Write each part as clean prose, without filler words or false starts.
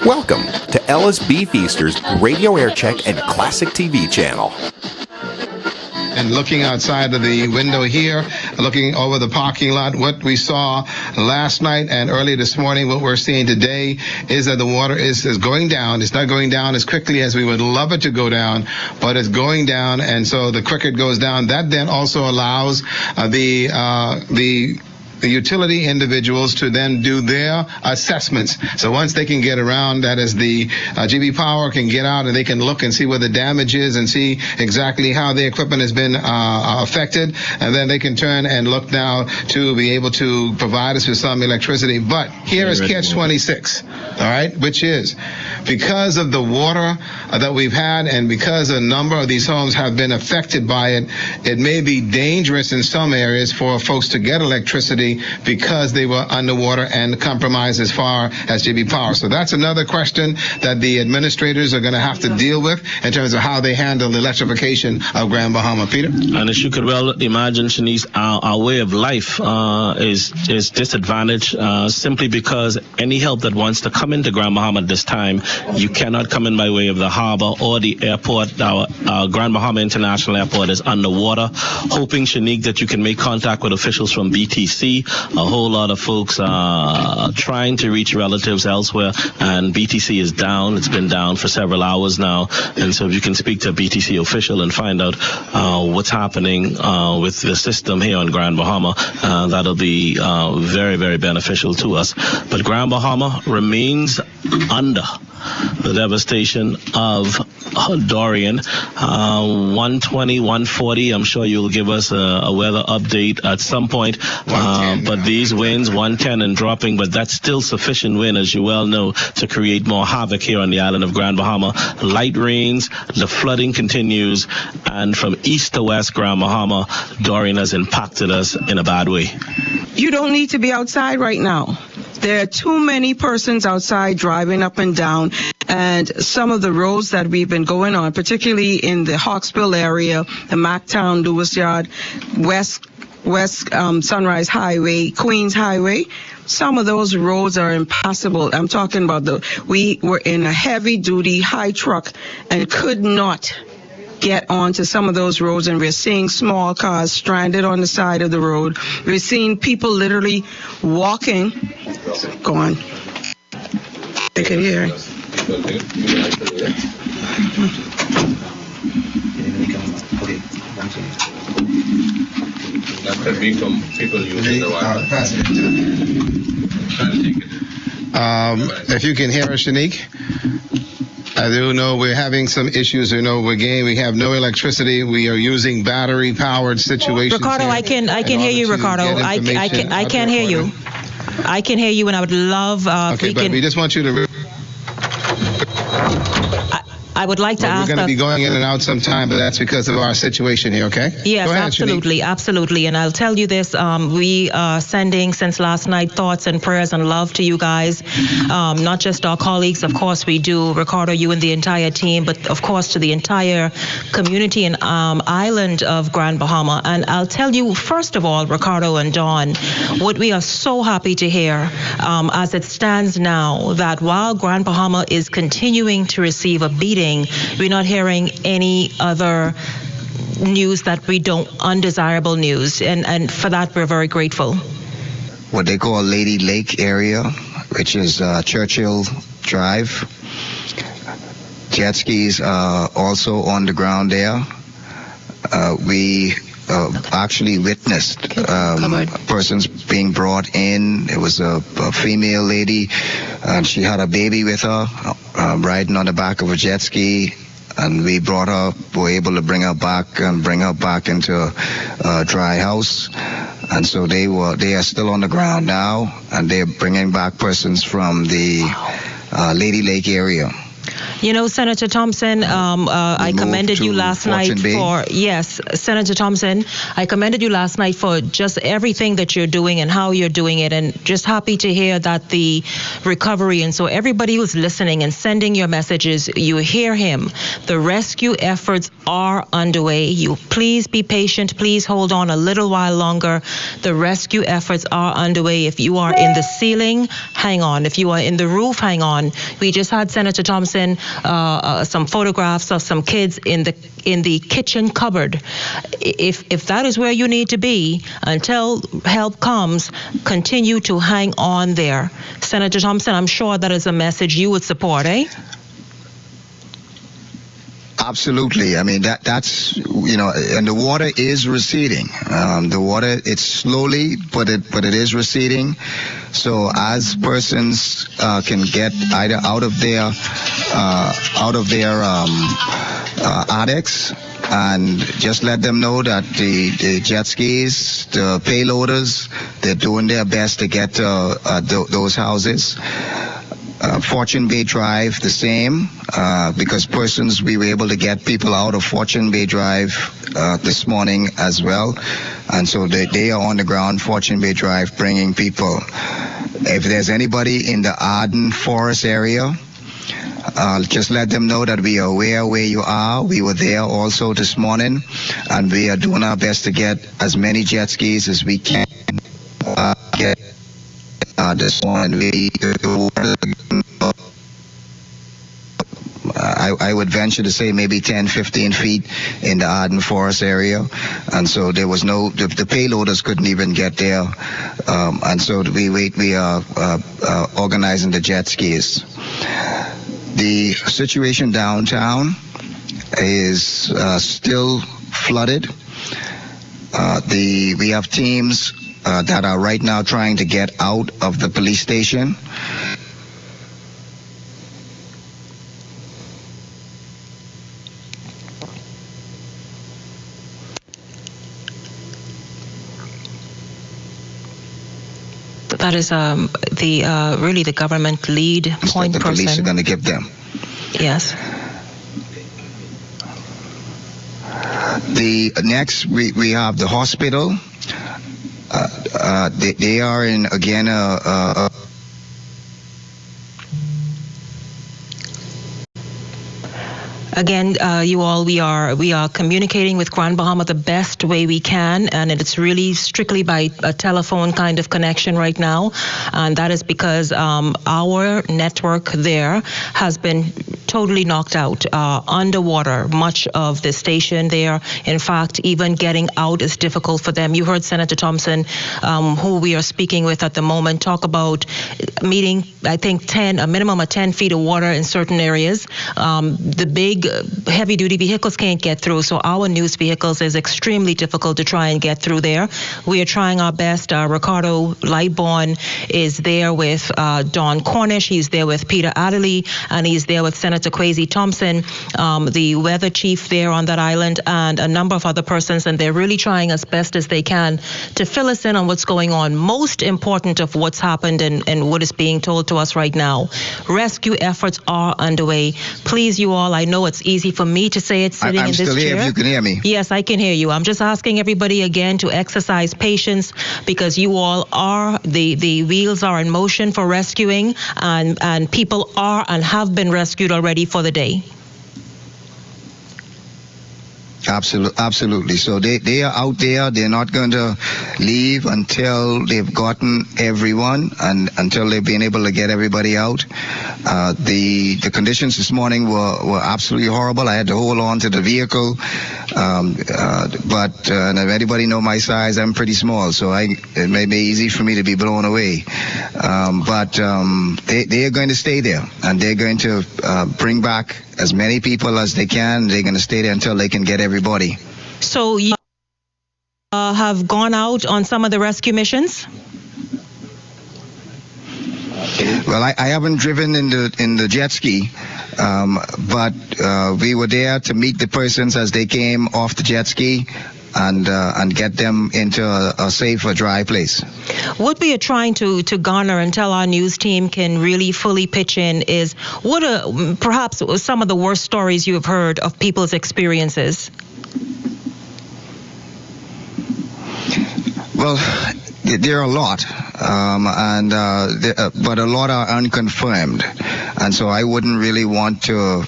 Welcome to LSB Feaster's Radio Air Check and Classic TV channel. And looking outside of the window here, looking over the parking lot, what we saw last night and early this morning, what we're seeing today is that the water is going down. It's not going down as quickly as we would love it to go down, but it's going down. And so the quicker it goes down, that then also allows the utility individuals to then do their assessments. So once they can get around, that is the GB Power can get out and they can look and see where the damage is and see exactly how the equipment has been affected. And then they can turn and look now to be able to provide us with some electricity. But here is catch 26, all right, which is because of the water that we've had and because a number of these homes have been affected by it, it may be dangerous in some areas for folks to get electricity because they were underwater and compromised as far as GB Power. So that's another question that the administrators are going to have to deal with in terms of how they handle the electrification of Grand Bahama. Peter? And as you could well imagine, Shanice, our way of life is disadvantaged simply because any help that wants to come into Grand Bahama at this time, you cannot come in by way of the harbor or the airport. Our Grand Bahama International Airport is underwater. Hoping, Shanique, that you can make contact with officials from BTC. A whole lot of folks are trying to reach relatives elsewhere, and BTC is down. It's been down for several hours now. And so if you can speak to a BTC official and find out what's happening with the system here on Grand Bahama, that'll be very, very beneficial to us. But Grand Bahama remains under the devastation of Dorian. 120, 140. I'm sure you'll give us a weather update at some point. But these winds, 110 and dropping, but that's still sufficient wind, as you well know, to create more havoc here on the island of Grand Bahama. Light rains, the flooding continues, and from east to west Grand Bahama, Dorian has impacted us in a bad way. You don't need to be outside right now. There are too many persons outside driving up and down, and some of the roads that we've been going on, particularly in the Hawksbill area, the Mactown, Lewis Yard, West Sunrise Highway, Queens Highway, some of those roads are impassable. I'm talking about we were in a heavy-duty high truck and could not get onto some of those roads, and we're seeing small cars stranded on the side of the road. We're seeing people literally walking. Go on. They can hear. That could be from people using the Wi-Fi. If you can hear us, Shanique. I do know we're having some issues. We have no electricity. We are using battery-powered situations. Ricardo, I can hear you, Ricardo. I can't hear you. I can hear you, and I would love. We just want you to. I would like to ask. We're going to be going in and out sometime, but that's because of our situation here, okay? Yes, ahead, absolutely, Shanique. Absolutely. And I'll tell you this, we are sending since last night thoughts and prayers and love to you guys, not just our colleagues, of course we do, Ricardo, you and the entire team, but of course to the entire community and island of Grand Bahama. And I'll tell you, first of all, Ricardo and Dawn, what we are so happy to hear as it stands now, that while Grand Bahama is continuing to receive a beating, we're not hearing any other news that we don't, undesirable news, and for that we're very grateful. What they call Lady Lake area, which is Churchill Drive. Jet skis are also on the ground there. We actually witnessed persons being brought in. It was a female lady, and she had a baby with her, riding on the back of a jet ski, and we were able to bring her back into a dry house. And so they are still on the ground now, and they're bringing back persons from the Lady Lake area. You know, Senator Thompson, I commended you last night for, yes, Senator Thompson, I commended you last night for just everything that you're doing and how you're doing it, and just happy to hear that the recovery, and so everybody who's listening and sending your messages, you hear him. The rescue efforts are underway. You please be patient. Please hold on a little while longer. The rescue efforts are underway. If you are in the ceiling, hang on. If you are in the roof, hang on. We just had Senator Thompson some photographs of some kids in the kitchen cupboard. If that is where you need to be until help comes, continue to hang on there. Senator Thompson, I'm sure that is a message you would support, eh? Absolutely. I mean, that's, you know, and the water is receding. The water, it's slowly, but it is receding. So as persons can get either out of their attics, and just let them know that the jet skis, the payloaders, they're doing their best to get to those houses. Fortune Bay Drive, the same, because we were able to get people out of Fortune Bay Drive this morning as well. And so they are on the ground, Fortune Bay Drive, bringing people. If there's anybody in the Arden Forest area, just let them know that we are aware where you are. We were there also this morning, and we are doing our best to get as many jet skis as we can get this morning. I would venture to say maybe 10, 15 feet in the Arden Forest area. And so there was the payloaders couldn't even get there. And so we are organizing the jet skis. The situation downtown is still flooded. We have teams that are right now trying to get out of the police station. That is really the government lead point person. The police are going to give them. Yes. The next we have the hospital. They are in again Again, you all, we are communicating with Grand Bahama the best way we can, and it's really strictly by a telephone kind of connection right now, and that is because our network there has been totally knocked out, underwater, much of the station there. In fact, even getting out is difficult for them. You heard Senator Thompson, who we are speaking with at the moment, talk about meeting, I think, a minimum of 10 feet of water in certain areas. The big heavy-duty vehicles can't get through, so our news vehicles is extremely difficult to try and get through there. We are trying our best. Ricardo Lightbourne is there with Don Cornish. He's there with Peter Adderley, and he's there with Senator Kwesi Thompson, the weather chief there on that island, and a number of other persons, and they're really trying as best as they can to fill us in on what's going on. Most important of what's happened and what is being told to us right now, rescue efforts are underway. Please, you all, I know it's easy for me to say it sitting in this chair. I'm still here if you can hear me. Yes, I can hear you. I'm just asking everybody again to exercise patience, because you all are, the wheels are in motion for rescuing, and people are and have been rescued already for the day. Absolutely. So they are out there. They're not going to leave until they've gotten everyone and until they've been able to get everybody out. The conditions this morning were absolutely horrible. I had to hold on to the vehicle. But and if anybody know my size, I'm pretty small, so it may be easy for me to be blown away. But they are going to stay there, and they're going to bring back as many people as they can. They're going to stay there until they can get everybody. So you have gone out on some of the rescue missions? Well, I haven't driven in the jet ski, but we were there to meet the persons as they came off the jet ski. and get them into a safer, dry place. What we are trying to garner until our news team can really fully pitch in is what are perhaps some of the worst stories you have heard of people's experiences? Well, there are a lot, but a lot are unconfirmed, and so I wouldn't really want to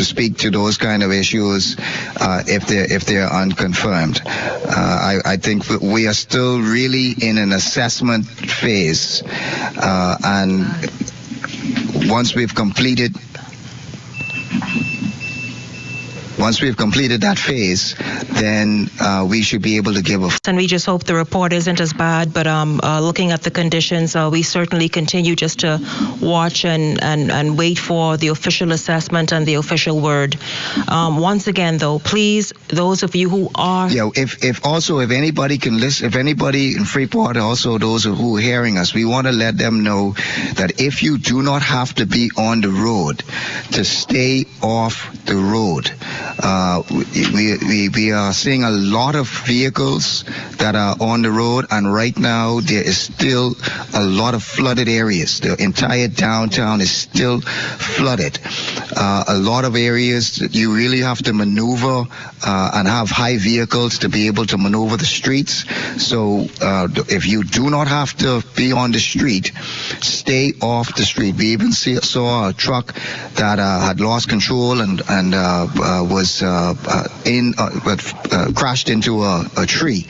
speak to those kind of issues if they're unconfirmed. I think we are still really in an assessment phase, and once we've completed that phase, then we should be able to give a... And we just hope the report isn't as bad, but looking at the conditions, we certainly continue just to watch and wait for the official assessment and the official word. Once again, though, please, those of you who are... Yeah, if anybody can listen, if anybody in Freeport, also those who are hearing us, we want to let them know that if you do not have to be on the road, to stay off the road. We are seeing a lot of vehicles that are on the road, and right now there is still a lot of flooded areas. The entire downtown is still flooded. A lot of areas that you really have to maneuver and have high vehicles to be able to maneuver the streets. So if you do not have to be on the street, stay off the street. We even saw a truck that had lost control and was crashed into a tree.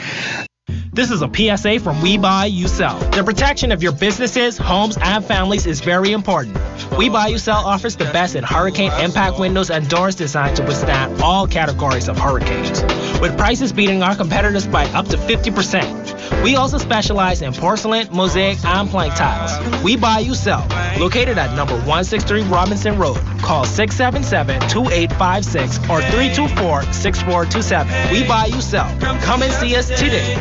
This is a PSA from We Buy, You Sell. The protection of your businesses, homes, and families is very important. We Buy, You Sell offers the best in hurricane impact windows and doors designed to withstand all categories of hurricanes, with prices beating our competitors by up to 50%. We also specialize in porcelain, mosaic, and plank tiles. We Buy, You Sell. Located at number 163 Robinson Road. Call 677-2856 or 324-6427. We Buy, You Sell. Come and see us today.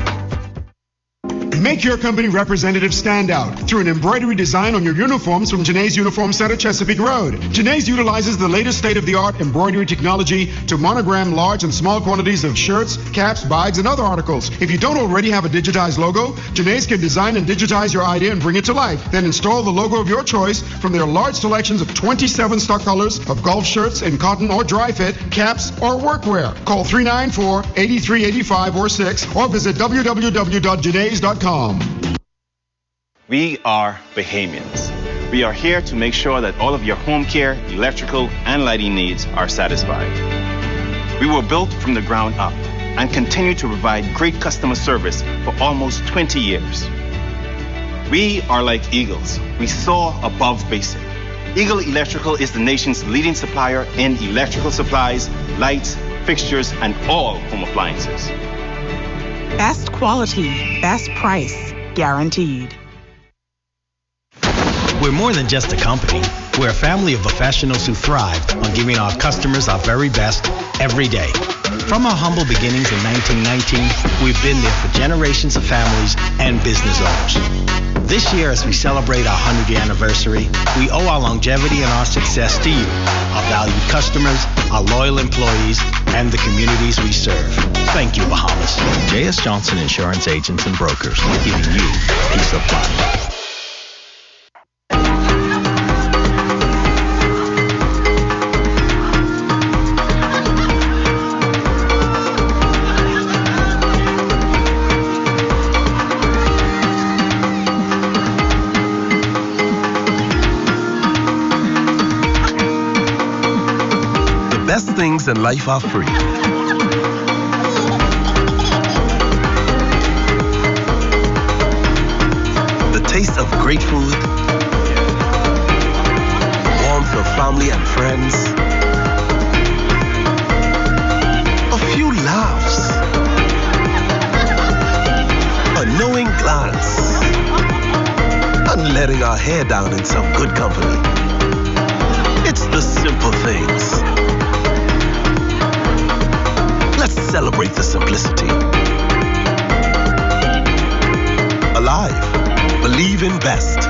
Make your company representative stand out through an embroidery design on your uniforms from Janae's Uniform Center, Chesapeake Road. Janae's utilizes the latest state-of-the-art embroidery technology to monogram large and small quantities of shirts, caps, bags, and other articles. If you don't already have a digitized logo, Janae's can design and digitize your idea and bring it to life. Then install the logo of your choice from their large selections of 27 stock colors of golf shirts in cotton or dry fit, caps, or workwear. Call 394-8385 or 6 or visit www.janaes.com. We are Bahamians. We are here to make sure that all of your home care, electrical, and lighting needs are satisfied. We were built from the ground up and continue to provide great customer service for almost 20 years. We are like eagles. We soar above basic. Eagle Electrical is the nation's leading supplier in electrical supplies, lights, fixtures, and all home appliances. Best quality, best price, guaranteed. We're more than just a company. We're a family of professionals who thrive on giving our customers our very best every day. From our humble beginnings in 1919, we've been there for generations of families and business owners. This year, as we celebrate our 100th anniversary, we owe our longevity and our success to you, our valued customers, our loyal employees, and the communities we serve. Thank you, Bahamas. J.S. Johnson Insurance Agents and Brokers, giving you peace of mind. Things in life are free. The taste of great food, warmth of family and friends, a few laughs, a knowing glance, and letting our hair down in some good company. It's the simple things. Let's celebrate the simplicity. Alive. Believe in best.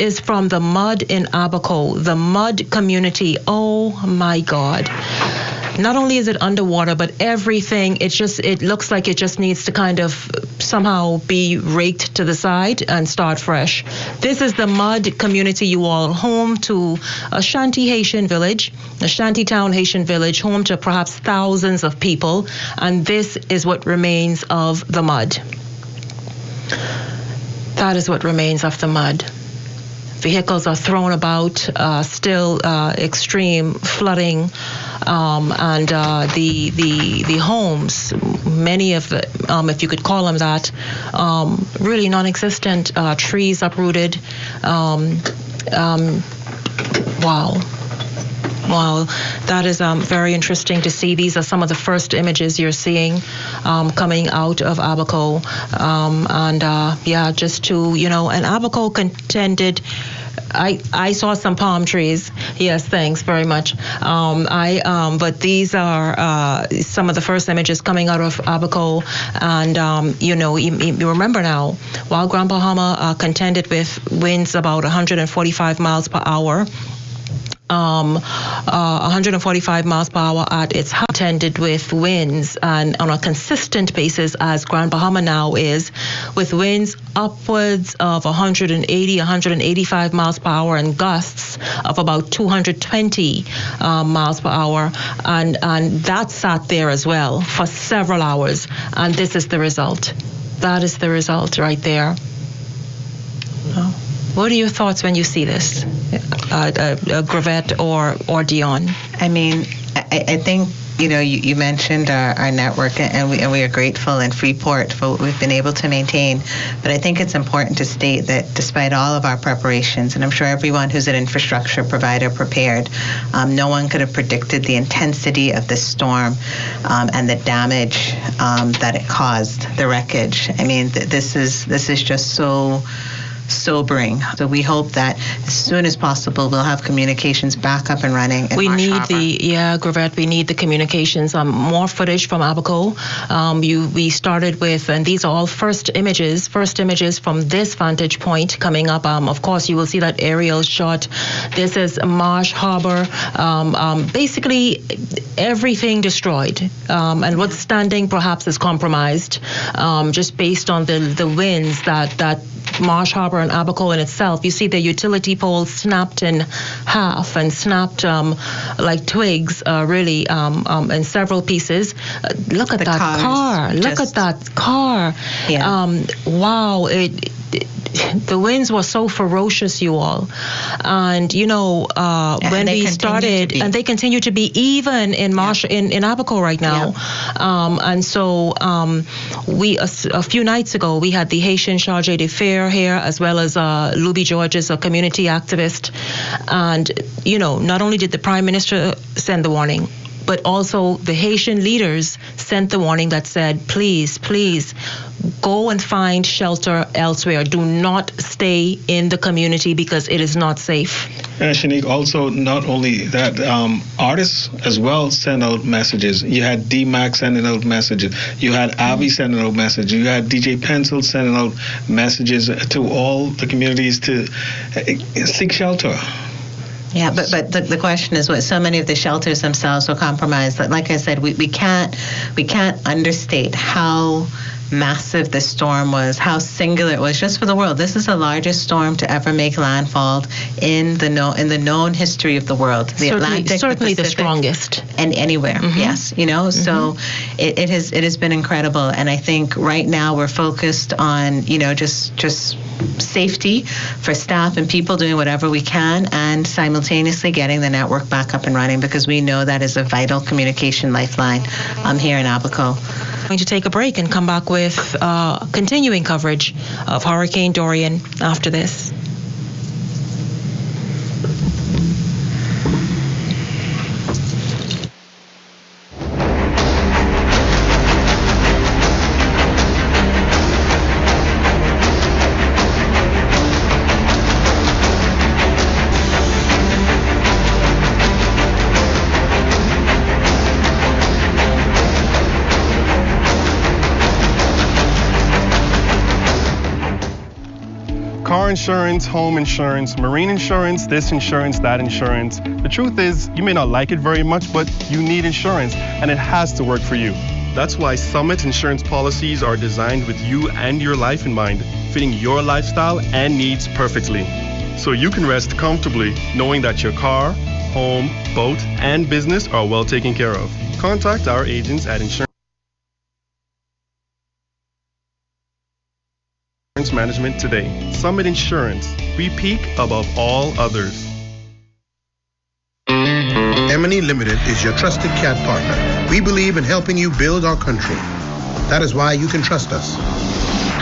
is from the mud in Abaco, the mud community. Oh my God. Not only is it underwater, but everything, it looks like it just needs to kind of somehow be raked to the side and start fresh. This is the mud community, you all, home to a shanty Haitian village, a shantytown Haitian village, home to perhaps thousands of people, and this is what remains of the mud. That is what remains of the mud. Vehicles are thrown about, still extreme flooding, and the homes, many of the, if you could call them that, really non-existent. Trees uprooted. Wow, that is very interesting to see. These are some of the first images you're seeing coming out of Abaco. Just to, and Abaco contended. I saw some palm trees. Yes, thanks very much. But these are some of the first images coming out of Abaco, and you remember now, while Grand Bahama contended with winds about 145 miles per hour. 145 miles per hour at its high, tended with winds and on a consistent basis as Grand Bahama now is, with winds upwards of 180, 185 miles per hour and gusts of about 220 miles per hour. And that sat there as well for several hours. And this is the result. That is the result right there. What are your thoughts when you see this, Gravette or Dion? I mean, I think, you mentioned our network, and we are grateful in Freeport for what we've been able to maintain. But I think it's important to state that despite all of our preparations, and I'm sure everyone who's an infrastructure provider prepared, no one could have predicted the intensity of this storm and the damage that it caused, the wreckage. I mean, this is just so sobering. So we hope that as soon as possible we'll have communications back up and running. We need Gravette, we need the communications. More footage from Abaco. We started with, and these are all first images from this vantage point coming up. Of course, you will see that aerial shot. This is Marsh Harbor. Basically, everything destroyed, and what's standing perhaps is compromised, just based on the winds that Marsh Harbor and Abaco in itself. You see the utility poles snapped in half and snapped like twigs, really, in several pieces. Look at that car. Look at that car. Yeah. Wow. The winds were so ferocious, you all. And, when we started, and they continue to be even in in Abaco right now. Yeah. And so a few nights ago, we had the Haitian Charge d'Affaires here, as well as Luby Georges, a community activist. And, not only did the Prime Minister send the warning, but also the Haitian leaders sent the warning that said, please, go and find shelter elsewhere. Do not stay in the community because it is not safe. And Shanique, also not only that, artists as well send out messages. You had D-Mac sending out messages. You had Avi sending out messages. You had DJ Pencil sending out messages to all the communities to seek shelter. Yeah, but the question is, what so many of the shelters themselves were compromised. Like I said, we can't understate how massive this storm was, how singular it was just for the world. This is the largest storm to ever make landfall in the known history of the world. The Atlantic, certainly the Pacific, the strongest, and anywhere. Mm-hmm. Yes, so it has been incredible. And I think right now we're focused on just safety for staff and people, doing whatever we can, and simultaneously getting the network back up and running, because we know that is a vital communication lifeline here in Abaco. Going to take a break and come back with continuing coverage of Hurricane Dorian after this. insurance, home insurance, marine insurance, this insurance, that insurance. The truth is, you may not like it very much, but you need insurance, and it has to work for you. That's why Summit insurance policies are designed with you and your life in mind, fitting your lifestyle and needs perfectly. So you can rest comfortably knowing that your car, home, boat, and business are well taken care of. Contact our agents at Insurance Management today. Summit Insurance. We peak above all others. M&E Limited is your trusted cat partner. We believe in helping you build our country. That is why you can trust us.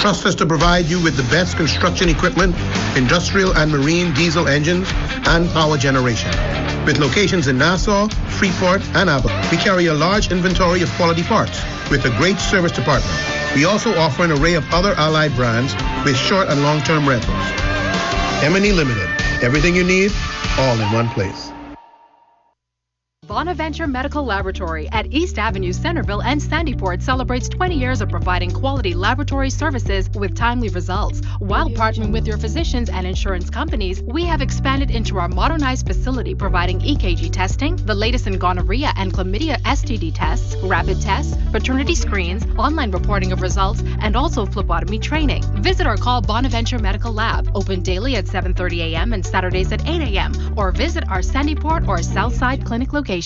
Trust us to provide you with the best construction equipment, industrial and marine diesel engines, and power generation. With locations in Nassau, Freeport, and Abaco, we carry a large inventory of quality parts with a great service department. We also offer an array of other allied brands with short and long-term rentals. M&E Limited. Everything you need, all in one place. Bonaventure Medical Laboratory at East Avenue, Centerville, and Sandyport celebrates 20 years of providing quality laboratory services with timely results. While partnering with your physicians and insurance companies, we have expanded into our modernized facility providing EKG testing, the latest in gonorrhea and chlamydia STD tests, rapid tests, paternity screens, online reporting of results, and also phlebotomy training. Visit or call Bonaventure Medical Lab, open daily at 7:30 a.m. and Saturdays at 8 a.m., or visit our Sandyport or Southside clinic locations.